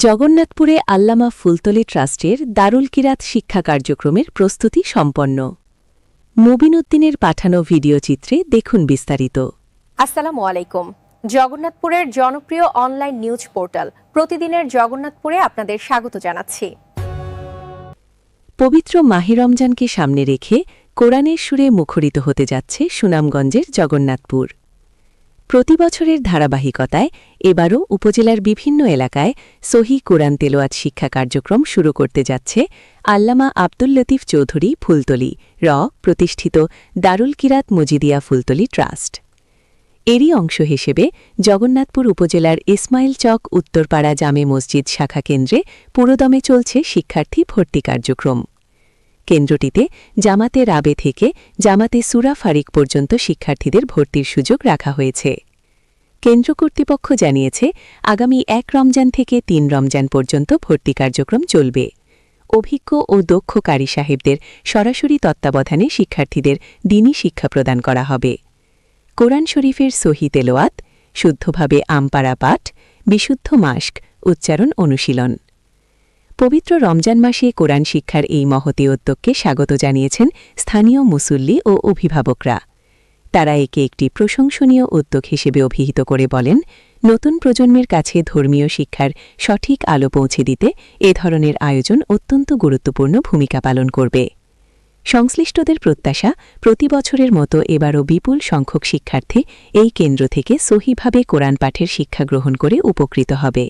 জগন্নাথপুরে আল্লামা ফুলতলী ট্রাস্টের দারুল কিরাত শিক্ষা কার্যক্রমের প্রস্তুতি সম্পন্ন। মুবিন উদ্দিনের পাঠানো ভিডিও চিত্রে দেখুন বিস্তারিত। আসসালামু আলাইকুম। জগন্নাথপুরের জনপ্রিয় অনলাইন নিউজ পোর্টাল প্রতিদিনের জগন্নাথপুরে আপনাদের স্বাগত জানাচ্ছি। পবিত্র মাহে রমজানকে সামনে রেখে কোরআনের সুরে মুখরিত হতে যাচ্ছে সুনামগঞ্জের জগন্নাথপুর। প্রতি বছরের ধারাবাহিকতায় এবারও উপজেলার বিভিন্ন এলাকায় সহি কোরআন তেলাওয়াত শিক্ষা কার্যক্রম শুরু করতে যাচ্ছে আল্লামা আব্দুল লতিফ চৌধুরী ফুলতলী প্রতিষ্ঠিত দারুল কিরাত মজিদিয়া ফুলতলী ট্রাস্ট। এরই অংশ হিসেবে জগন্নাথপুর উপজেলার ইসমাইল চক উত্তরপাড়া জামে মসজিদ শাখা কেন্দ্রে পুরোদমে চলছে শিক্ষার্থী ভর্তি কার্যক্রম। কেন্দ্রটিতে জামাতে রাবে থেকে জামাতে সুরা ফারিক পর্যন্ত শিক্ষার্থীদের ভর্তির সুযোগ রাখা হয়েছে। কেন্দ্র কর্তৃপক্ষ জানিয়েছে, আগামী ১ রমজান থেকে ৩ রমজান পর্যন্ত ভর্তি কার্যক্রম চলবে। অভিজ্ঞ ও দক্ষ কারি সাহেবদের সরাসরি তত্ত্বাবধানে শিক্ষার্থীদের দ্বীনি শিক্ষা প্রদান করা হবে। কোরআন শরীফের সহি তেলাওয়াত, শুদ্ধভাবে আমপাড়া পাঠ, বিশুদ্ধ মাস্ক, উচ্চারণ অনুশীলন। পবিত্র রমজান মাসে কোরআন শিক্ষার এই মহতী উদ্যোগকে স্বাগত জানিয়েছেন স্থানীয় মুসল্লি ও অভিভাবকরা। তারা একে একটি প্রশংসনীয় উদ্যোগ হিসেবে অভিহিত করে বলেন, নতুন প্রজন্মের কাছে ধর্মীয় শিক্ষার সঠিক আলো পৌঁছে দিতে এ ধরনের আয়োজন অত্যন্ত গুরুত্বপূর্ণ ভূমিকা পালন করবে। সংশ্লিষ্টদের প্রত্যাশা, প্রতি বছরের মতো এবারও বিপুল সংখ্যক শিক্ষার্থী এই কেন্দ্র থেকে সহিভাবে কোরআন পাঠের শিক্ষা গ্রহণ করে উপকৃত হবে।